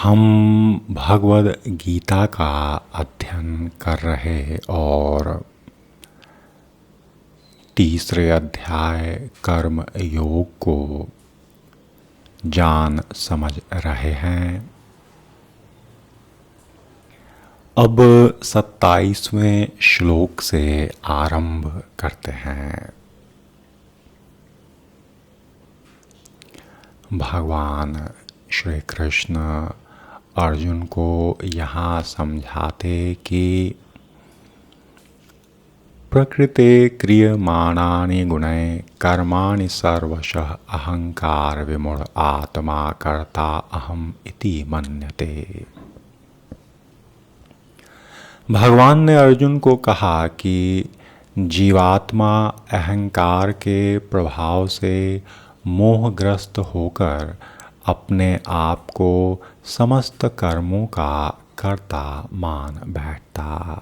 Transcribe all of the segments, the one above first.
हम भगवद गीता का अध्ययन कर रहे और तीसरे अध्याय कर्म योग को जान समझ रहे हैं। अब 27वें श्लोक से आरंभ करते हैं। भगवान श्री कृष्ण अर्जुन को यहाँ समझाते कि प्रकृते क्रियमाणानि गुणैः कर्माणि सर्वशः अहंकार विमूढ़ आत्मा कर्ता अहम इति मन्यते। भगवान ने अर्जुन को कहा कि जीवात्मा अहंकार के प्रभाव से मोहग्रस्त होकर अपने आप को समस्त कर्मों का कर्ता मान बैठता,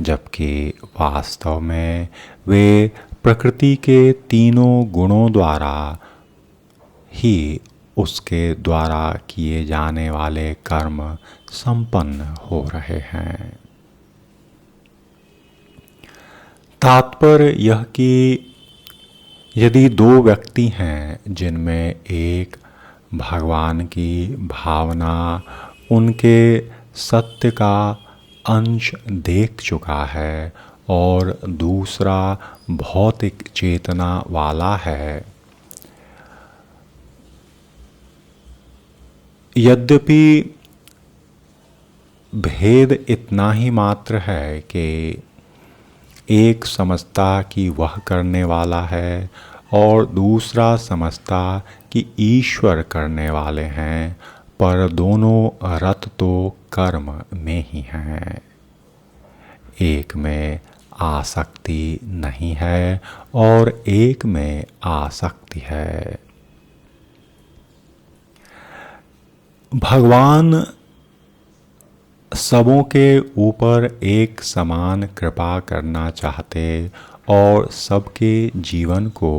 जबकि वास्तव में वे प्रकृति के तीनों गुणों द्वारा ही उसके द्वारा किए जाने वाले कर्म संपन्न हो रहे हैं। तात्पर्य यह कि यदि दो व्यक्ति हैं जिनमें एक भगवान की भावना उनके सत्य का अंश देख चुका है और दूसरा भौतिक चेतना वाला है, यद्यपि भेद इतना ही मात्र है कि एक समझता कि वह करने वाला है और दूसरा समझता कि ईश्वर करने वाले हैं, पर दोनों रत तो कर्म में ही हैं। एक में आसक्ति नहीं है और एक में आसक्ति है। भगवान सबों के ऊपर एक समान कृपा करना चाहते और सबके जीवन को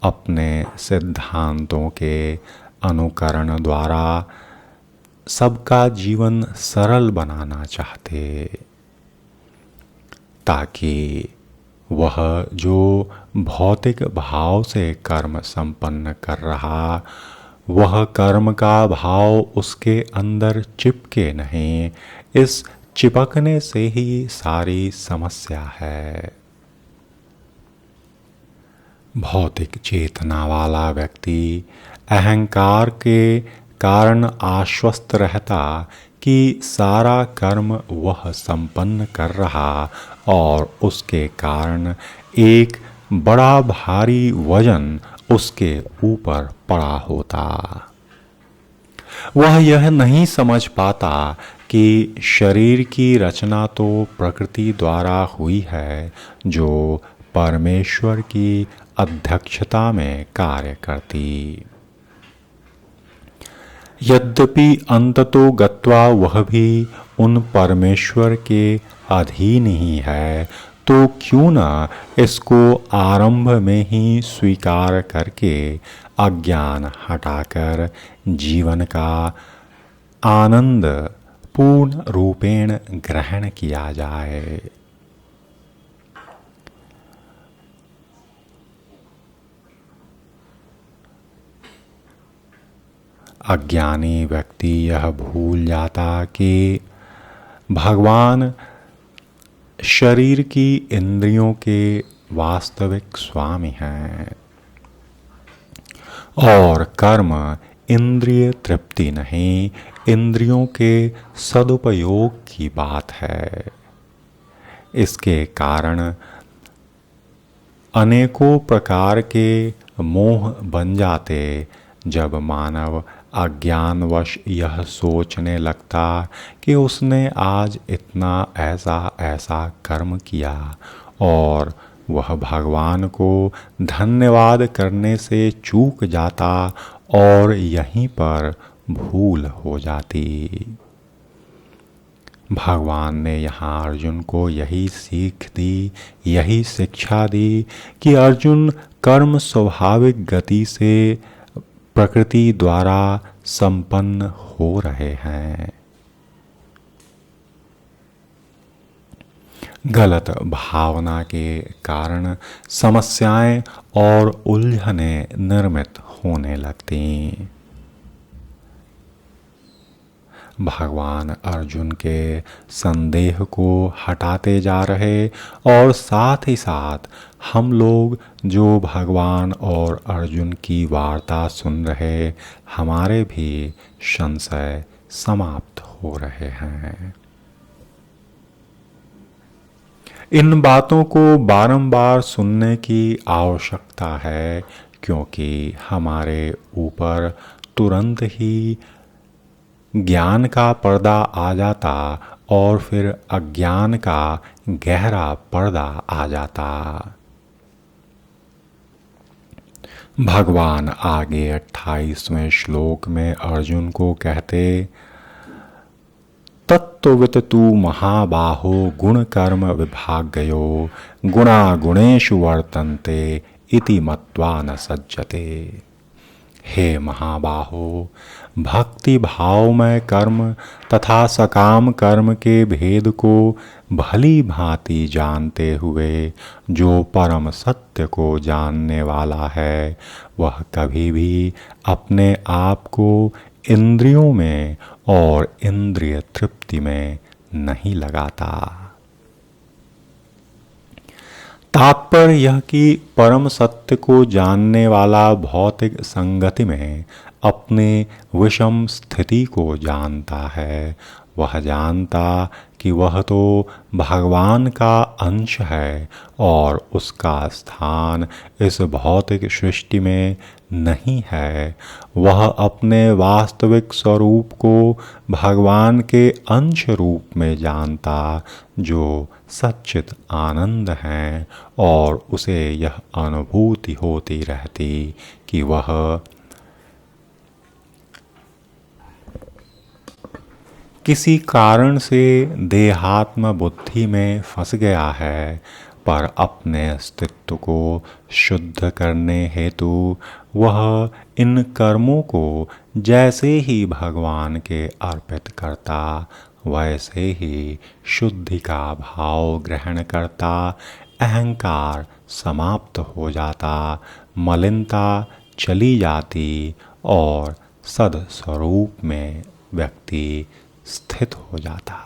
अपने सिद्धांतों के अनुकरण द्वारा सबका जीवन सरल बनाना चाहते, ताकि वह जो भौतिक भाव से कर्म संपन्न कर रहा, वह कर्म का भाव उसके अंदर चिपके नहीं। इस चिपकने से ही सारी समस्या है। भौतिक चेतना वाला व्यक्ति अहंकार के कारण आश्वस्त रहता कि सारा कर्म वह संपन्न कर रहा और उसके कारण एक बड़ा भारी वजन उसके ऊपर पड़ा होता। वह यह नहीं समझ पाता कि शरीर की रचना तो प्रकृति द्वारा हुई है, जो परमेश्वर की अध्यक्षता में कार्य करती। यद्यपि अंततो गत्वा वह भी उन परमेश्वर के अधीन ही है, तो क्यों न इसको आरंभ में ही स्वीकार करके अज्ञान हटाकर जीवन का आनंद पूर्ण रूपेण ग्रहण किया जाए। अज्ञानी व्यक्ति यह भूल जाता कि भगवान शरीर की इंद्रियों के वास्तविक स्वामी हैं और कर्म इंद्रिय तृप्ति नहीं, इंद्रियों के सदुपयोग की बात है। इसके कारण अनेकों प्रकार के मोह बन जाते, जब मानव अज्ञानवश यह सोचने लगता कि उसने आज इतना ऐसा कर्म किया और वह भगवान को धन्यवाद करने से चूक जाता और यहीं पर भूल हो जाती। भगवान ने यहाँ अर्जुन को यही सीख दी, यही शिक्षा दी कि अर्जुन कर्म स्वाभाविक गति से प्रकृति द्वारा संपन्न हो रहे हैं। गलत भावना के कारण समस्याएं और उलझनें निर्मित होने लगती। भगवान अर्जुन के संदेह को हटाते जा रहे और साथ ही साथ हम लोग जो भगवान और अर्जुन की वार्ता सुन रहे, हमारे भी संशय समाप्त हो रहे हैं। इन बातों को बारंबार सुनने की आवश्यकता है, क्योंकि हमारे ऊपर तुरंत ही ज्ञान का पर्दा आ जाता और फिर अज्ञान का गहरा पर्दा आ जाता। भगवान आगे 28वें श्लोक में अर्जुन को कहते, तत्त्ववित तु महाबाहो गुण कर्म विभागयो गुणा गुणेषु वर्तन्ते इति मत्वा न सज्जते। हे महाबाहो, भक्ति भावमय कर्म तथा सकाम कर्म के भेद को भली भांति जानते हुए जो परम सत्य को जानने वाला है, वह कभी भी अपने आप को इंद्रियों में और इंद्रिय तृप्ति में नहीं लगाता। तात्पर्य यह कि परम सत्य को जानने वाला भौतिक संगति में अपने विषम स्थिति को जानता है। वह जानता कि वह तो भगवान का अंश है और उसका स्थान इस भौतिक सृष्टि में नहीं है। वह अपने वास्तविक स्वरूप को भगवान के अंश रूप में जानता, जो सच्चित आनंद हैं, और उसे यह अनुभूति होती रहती कि वह किसी कारण से देहात्म बुद्धि में फंस गया है, पर अपने अस्तित्व को शुद्ध करने हेतु वह इन कर्मों को जैसे ही भगवान के अर्पित करता, वैसे ही शुद्धि का भाव ग्रहण करता, अहंकार समाप्त हो जाता, मलिनता चली जाती और सद स्वरूप में व्यक्ति स्थित हो जाता।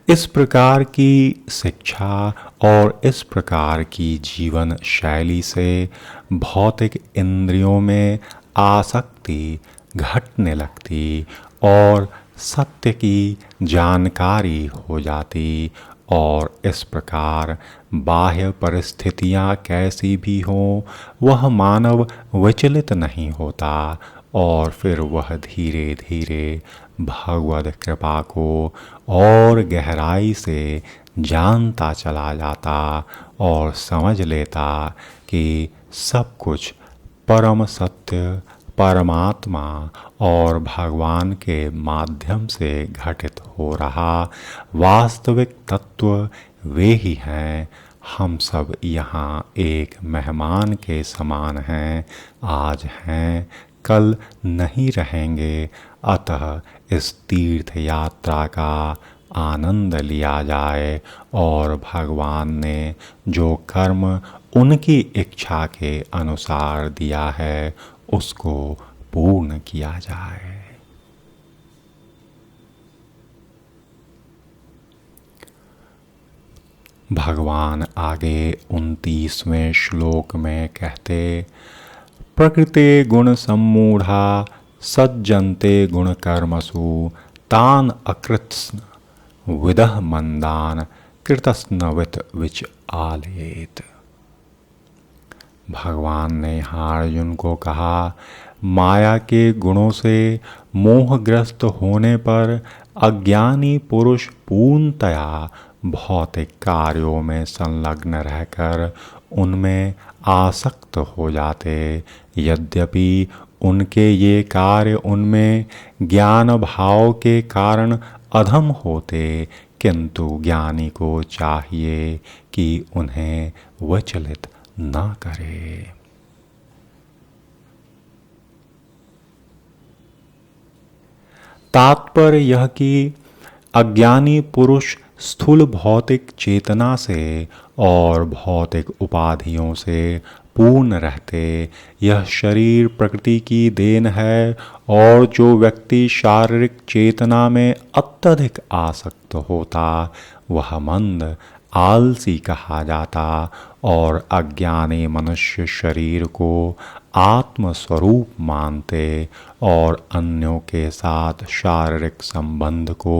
इस प्रकार की शिक्षा और इस प्रकार की जीवन शैली से भौतिक इंद्रियों में आसक्ति घटने लगती और सत्य की जानकारी हो जाती, और इस प्रकार बाह्य परिस्थितियां कैसी भी हों, वह मानव विचलित नहीं होता और फिर वह धीरे धीरे भगवद कृपा को और गहराई से जानता चला जाता और समझ लेता कि सब कुछ परम सत्य, परमात्मा और भगवान के माध्यम से घटित हो रहा वास्तविक तत्व वे ही हैं। हम सब यहाँ एक मेहमान के समान हैं, आज हैं, कल नहीं रहेंगे। अतः इस तीर्थ यात्रा का आनंद लिया जाए और भगवान ने जो कर्म उनकी इच्छा के अनुसार दिया है, उसको पूर्ण किया जाए। भगवान आगे 29वें श्लोक में कहते, प्रकृते गुण सम्मूढ़ा सज्जन्ते गुण कर्मसु तान अकृत्स्न विदः मंदान कृतस्नवित विच आलेत। भगवान ने यहाँ अर्जुन को कहा, माया के गुणों से मोहग्रस्त होने पर अज्ञानी पुरुष पूर्णतया भौतिक कार्यों में संलग्न रहकर उनमें आसक्त हो जाते। यद्यपि उनके ये कार्य उनमें ज्ञान भाव के कारण अधम होते, किंतु ज्ञानी को चाहिए कि उन्हें विचलित न करे। तात्पर्य यह कि अज्ञानी पुरुष स्थूल भौतिक चेतना से और भौतिक उपाधियों से पूर्ण रहते यह शरीर प्रकृति की देन है, और जो व्यक्ति शारीरिक चेतना में अत्यधिक आसक्त होता वह मंद आलसी कहा जाता, और अज्ञानी मनुष्य शरीर को आत्मस्वरूप मानते और अन्यों के साथ शारीरिक संबंध को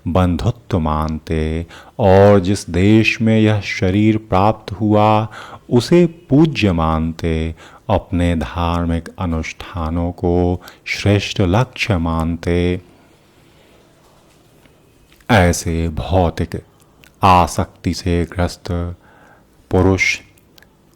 बंधुत्व मानते, और जिस देश में यह शरीर प्राप्त हुआ उसे पूज्य मानते, अपने धार्मिक अनुष्ठानों को श्रेष्ठ लक्ष्य मानते। ऐसे भौतिक आसक्ति से ग्रस्त पुरुष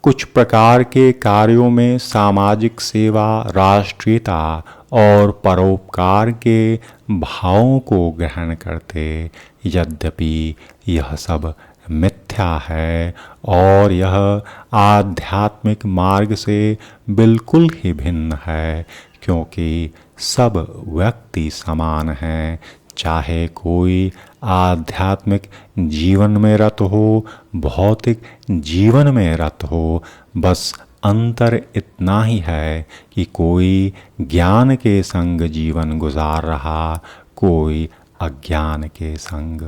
कुछ प्रकार के कार्यों में सामाजिक सेवा, राष्ट्रीयता और परोपकार के भावों को ग्रहण करते, यद्यपि यह सब मिथ्या है और यह आध्यात्मिक मार्ग से बिल्कुल ही भिन्न है, क्योंकि सब व्यक्ति समान हैं, चाहे कोई आध्यात्मिक जीवन में रत हो, भौतिक जीवन में रत हो। बस अंतर इतना ही है कि कोई ज्ञान के संग जीवन गुजार रहा, कोई अज्ञान के संग।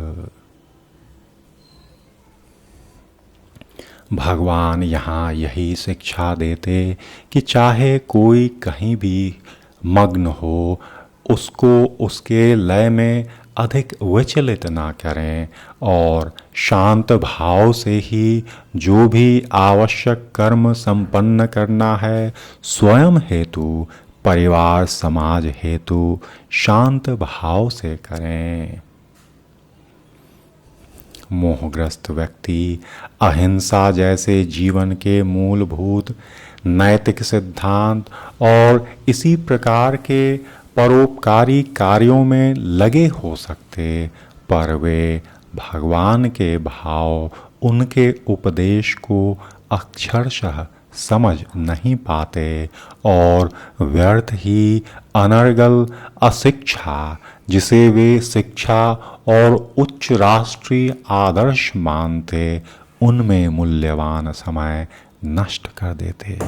भगवान यहाँ यही शिक्षा देते कि चाहे कोई कहीं भी मग्न हो, उसको उसके लय में अधिक विचलित ना करें, और शांत भाव से ही जो भी आवश्यक कर्म संपन्न करना है, स्वयं हेतु, परिवार समाज हेतु शांत भाव से करें। मोहग्रस्त व्यक्ति अहिंसा जैसे जीवन के मूलभूत नैतिक सिद्धांत और इसी प्रकार के परोपकारी कार्यों में लगे हो सकते, पर वे भगवान के भाव, उनके उपदेश को अक्षरशः समझ नहीं पाते और व्यर्थ ही अनर्गल अशिक्षा, जिसे वे शिक्षा और उच्च राष्ट्रीय आदर्श मानते, उनमें मूल्यवान समय नष्ट कर देते।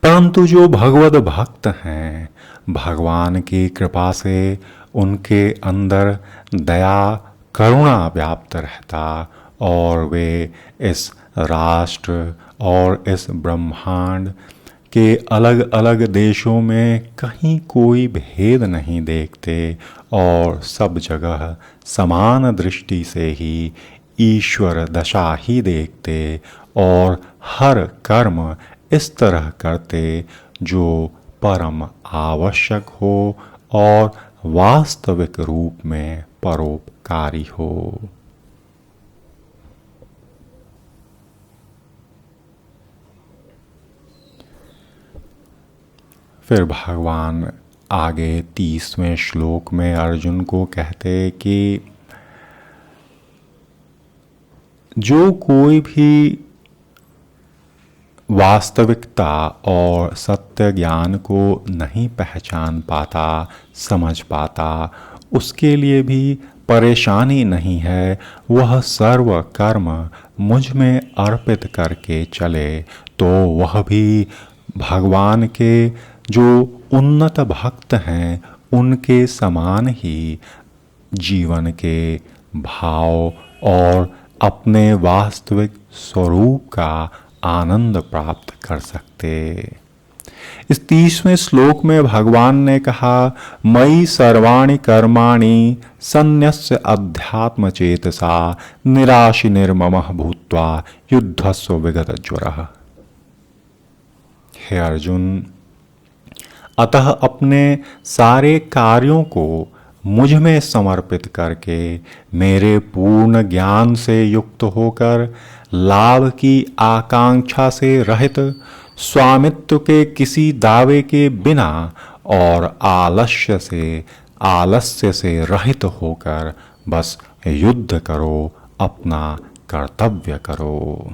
परंतु जो भगवत भक्त हैं, भगवान की कृपा से उनके अंदर दया करुणा व्याप्त रहता, और वे इस राष्ट्र और इस ब्रह्मांड के अलग अलग देशों में कहीं कोई भेद नहीं देखते, और सब जगह समान दृष्टि से ही ईश्वर दशा ही देखते, और हर कर्म इस तरह करते जो परम आवश्यक हो और वास्तविक रूप में परोपकारी हो। फिर भगवान आगे 30वें श्लोक में अर्जुन को कहते कि जो कोई भी वास्तविकता और सत्य ज्ञान को नहीं पहचान पाता, समझ पाता, उसके लिए भी परेशानी नहीं है। वह सर्व कर्म मुझ में अर्पित करके चले तो वह भी भगवान के जो उन्नत भक्त हैं उनके समान ही जीवन के भाव और अपने वास्तविक स्वरूप का आनंद प्राप्त कर सकते। इस 30वें श्लोक में भगवान ने कहा, मयि सर्वाणि कर्माणि सन्न्यस्य अध्यात्म चेतसा निराशि निर्ममः भूत्वा युद्धस्व विगत ज्वरः। हे अर्जुन, अतः अपने सारे कार्यों को मुझ में समर्पित करके मेरे पूर्ण ज्ञान से युक्त होकर लाभ की आकांक्षा से रहित, स्वामित्व के किसी दावे के बिना और आलस्य से रहित होकर बस युद्ध करो, अपना कर्तव्य करो।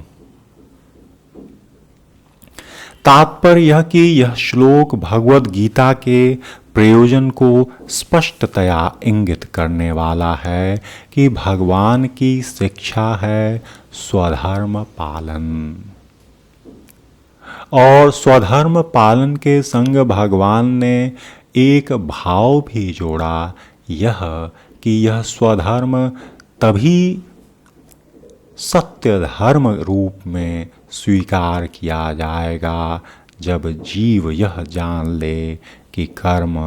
तात्पर्य यह कि यह श्लोक भगवद गीता के प्रयोजन को स्पष्टतया इंगित करने वाला है कि भगवान की शिक्षा है स्वधर्म पालन। और स्वधर्म पालन के संग भगवान ने एक भाव भी जोड़ा, यह कि यह स्वधर्म तभी सत्य धर्म रूप में स्वीकार किया जाएगा जब जीव यह जान ले कि कर्म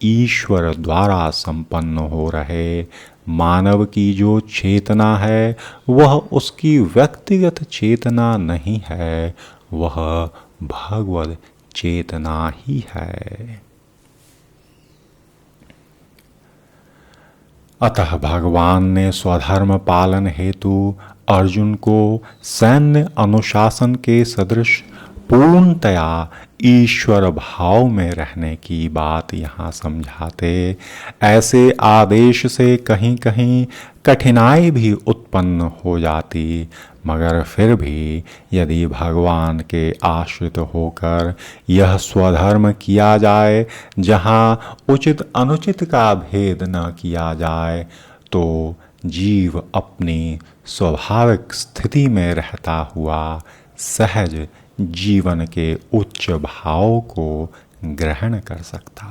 ईश्वर द्वारा संपन्न हो रहे। मानव की जो चेतना है वह उसकी व्यक्तिगत चेतना नहीं है, वह भगवत चेतना ही है। अतः भगवान ने स्वधर्म पालन हेतु अर्जुन को सैन्य अनुशासन के सदृश पूर्णतया ईश्वर भाव में रहने की बात यहाँ समझाते। ऐसे आदेश से कहीं कहीं कठिनाई भी उत्पन्न हो जाती, मगर फिर भी यदि भगवान के आश्रित होकर यह स्वधर्म किया जाए, जहाँ उचित अनुचित का भेद न किया जाए, तो जीव अपनी स्वाभाविक स्थिति में रहता हुआ सहज जीवन के उच्च भाव को ग्रहण कर सकता।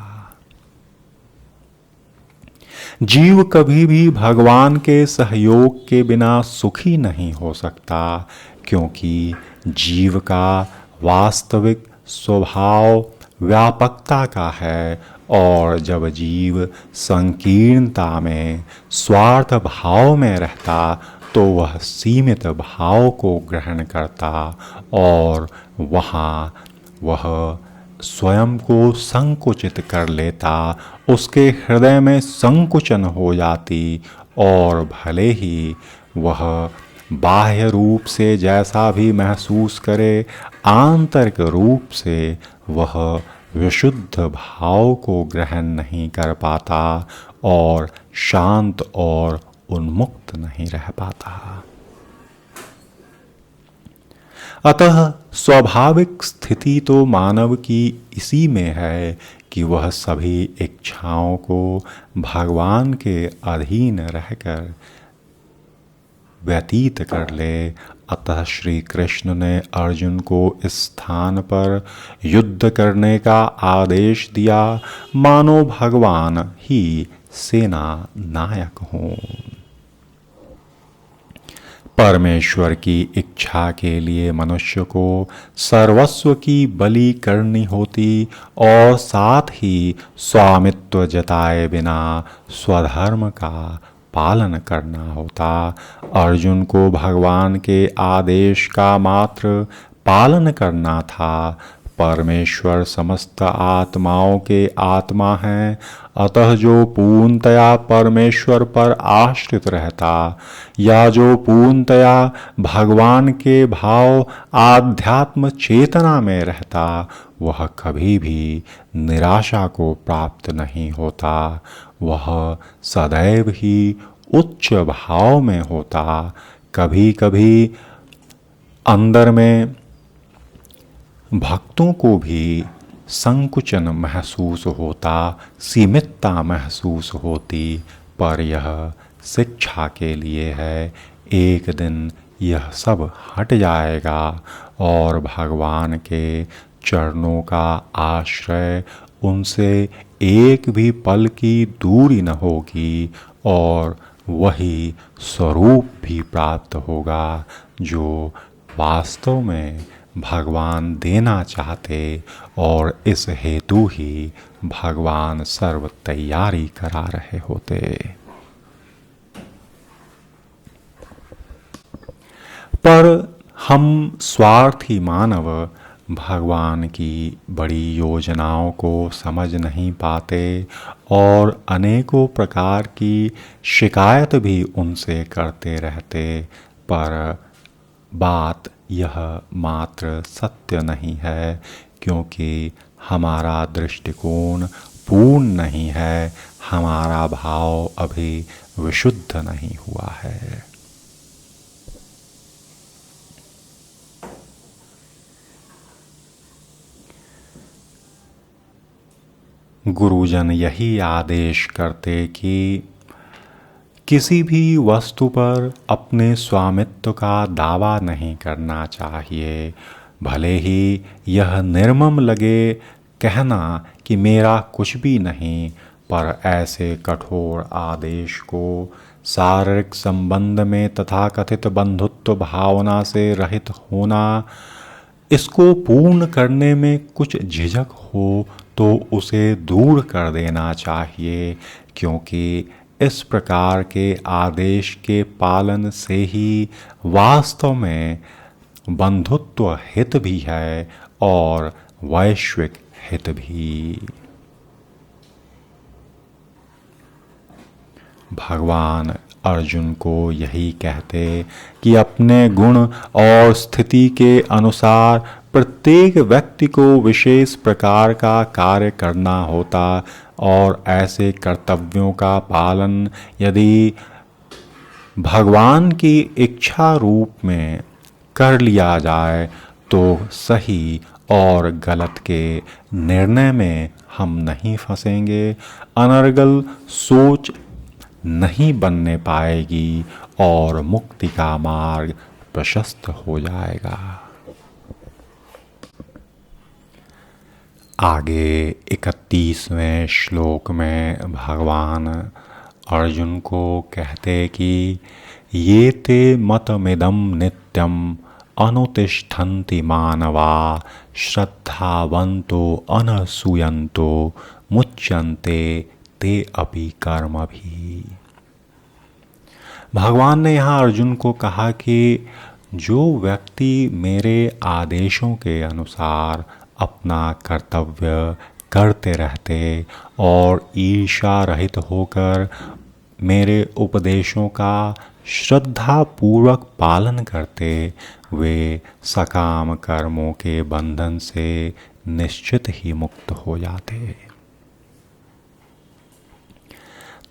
जीव कभी भी भगवान के सहयोग के बिना सुखी नहीं हो सकता, क्योंकि जीव का वास्तविक स्वभाव व्यापकता का है, और जब जीव संकीर्णता में स्वार्थ भाव में रहता तो वह सीमित भाव को ग्रहण करता, और वहाँ वह स्वयं को संकुचित कर लेता, उसके हृदय में संकुचन हो जाती, और भले ही वह बाह्य रूप से जैसा भी महसूस करे, आंतरिक रूप से वह विशुद्ध भाव को ग्रहण नहीं कर पाता और शांत और उन्मुक्त नहीं रह पाता। अतः स्वाभाविक स्थिति तो मानव की इसी में है कि वह सभी इच्छाओं को भगवान के अधीन रहकर व्यतीत कर ले। अतः श्री कृष्ण ने अर्जुन को इस स्थान पर युद्ध करने का आदेश दिया, मानो भगवान ही सेना नायक हों। परमेश्वर की इच्छा के लिए मनुष्य को सर्वस्व की बलि करनी होती, और साथ ही स्वामित्व जताए बिना स्वधर्म का पालन करना होता। अर्जुन को भगवान के आदेश का मात्र पालन करना था। परमेश्वर समस्त आत्माओं के आत्मा हैं, अतः जो पूर्णतया परमेश्वर पर आश्रित रहता, या जो पूर्णतया भगवान के भाव आध्यात्म चेतना में रहता, वह कभी भी निराशा को प्राप्त नहीं होता। वह सदैव ही उच्च भाव में होता। कभी कभी अंदर में भक्तों को भी संकुचन महसूस होता, सीमितता महसूस होती, पर यह शिक्षा के लिए है। एक दिन यह सब हट जाएगा और भगवान के चरणों का आश्रय उनसे एक भी पल की दूरी न होगी, और वही स्वरूप भी प्राप्त होगा जो वास्तव में भगवान देना चाहते, और इस हेतु ही भगवान सर्व तैयारी करा रहे होते। पर हम स्वार्थी मानव भगवान की बड़ी योजनाओं को समझ नहीं पाते, और अनेकों प्रकार की शिकायत भी उनसे करते रहते, पर बात यह मात्र सत्य नहीं है, क्योंकि हमारा दृष्टिकोण पूर्ण नहीं है, हमारा भाव अभी विशुद्ध नहीं हुआ है। गुरुजन यही आदेश करते कि किसी भी वस्तु पर अपने स्वामित्व का दावा नहीं करना चाहिए, भले ही यह निर्मम लगे कहना कि मेरा कुछ भी नहीं, पर ऐसे कठोर आदेश को शारीरिक संबंध में तथाकथित बंधुत्व भावना से रहित होना, इसको पूर्ण करने में कुछ झिझक हो तो उसे दूर कर देना चाहिए, क्योंकि इस प्रकार के आदेश के पालन से ही वास्तव में बंधुत्व हित भी है और वैश्विक हित भी। भगवान अर्जुन को यही कहते कि अपने गुण और स्थिति के अनुसार प्रत्येक व्यक्ति को विशेष प्रकार का कार्य करना होता और ऐसे कर्तव्यों का पालन यदि भगवान की इच्छा रूप में कर लिया जाए तो सही और गलत के निर्णय में हम नहीं फंसेंगे, अनर्गल सोच नहीं बनने पाएगी और मुक्ति का मार्ग प्रशस्त हो जाएगा। आगे 31वें श्लोक में भगवान अर्जुन को कहते कि ये ते मतमिदं नित्यम अनुतिष्ठन्ति मानवा श्रद्धावन्तो अनसूयन्तो मुच्यन्ते ते अपि कर्म भी। भगवान ने यहाँ अर्जुन को कहा कि जो व्यक्ति मेरे आदेशों के अनुसार अपना कर्तव्य करते रहते और ईर्ष्या रहित होकर मेरे उपदेशों का श्रद्धा पूर्वक पालन करते, वे सकाम कर्मों के बंधन से निश्चित ही मुक्त हो जाते।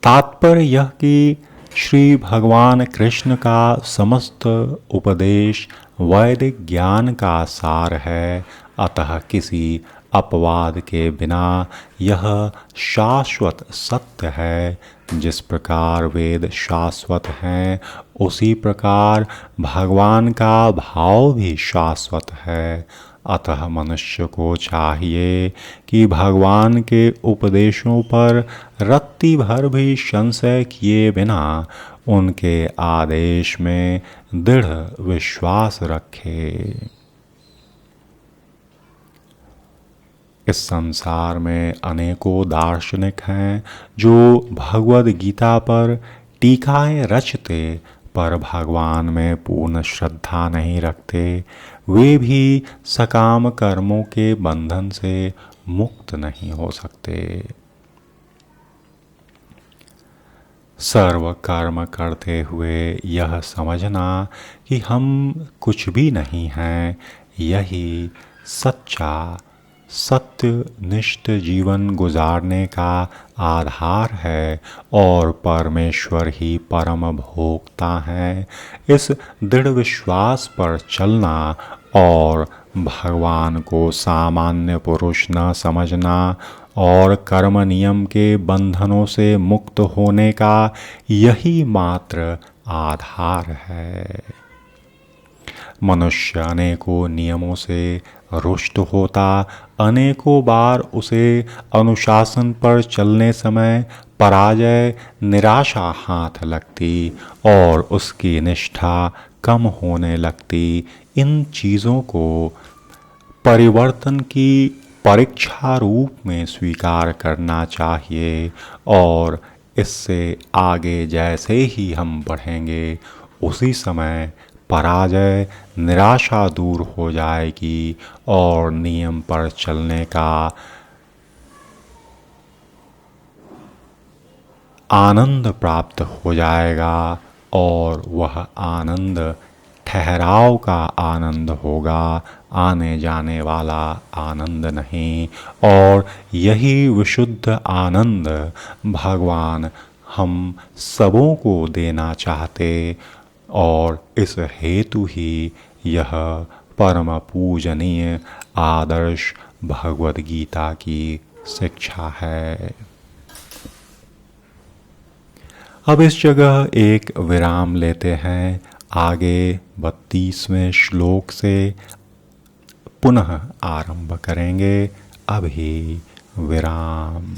तात्पर्य यह कि श्री भगवान कृष्ण का समस्त उपदेश वैदिक ज्ञान का सार है, अतः किसी अपवाद के बिना यह शाश्वत सत्य है। जिस प्रकार वेद शाश्वत हैं उसी प्रकार भगवान का भाव भी शाश्वत है। अतः मनुष्य को चाहिए कि भगवान के उपदेशों पर रत्ती भर भी संशय किए बिना उनके आदेश में दृढ़ विश्वास रखे। इस संसार में अनेकों दार्शनिक हैं जो भगवद गीता पर टीकाएं रचते पर भगवान में पूर्ण श्रद्धा नहीं रखते। वे भी सकाम कर्मों के बंधन से मुक्त नहीं हो सकते। सर्व कर्म करते हुए यह समझना कि हम कुछ भी नहीं हैं, यही सच्चा सत्यनिष्ठ जीवन गुजारने का आधार है और परमेश्वर ही परम भोक्ता है। इस दृढ़ विश्वास पर चलना और भगवान को सामान्य पुरुष न समझना और कर्म नियम के बंधनों से मुक्त होने का यही मात्र आधार है। मनुष्य अनेकों नियमों से रुष्ट होता, अनेकों बार उसे अनुशासन पर चलने समय पराजय निराशा हाथ लगती और उसकी निष्ठा कम होने लगती। इन चीज़ों को परिवर्तन की परीक्षा रूप में स्वीकार करना चाहिए और इससे आगे जैसे ही हम बढ़ेंगे उसी समय पराजय निराशा दूर हो जाएगी और नियम पर चलने का आनंद प्राप्त हो जाएगा और वह आनंद ठहराव का आनंद होगा, आने जाने वाला आनंद नहीं। और यही विशुद्ध आनंद भगवान हम सबों को देना चाहते और इस हेतु ही यह परम पूजनीय आदर्श भगवद गीता की शिक्षा है। अब इस जगह एक विराम लेते हैं। आगे 32वें श्लोक से पुनः आरंभ करेंगे। अभी विराम।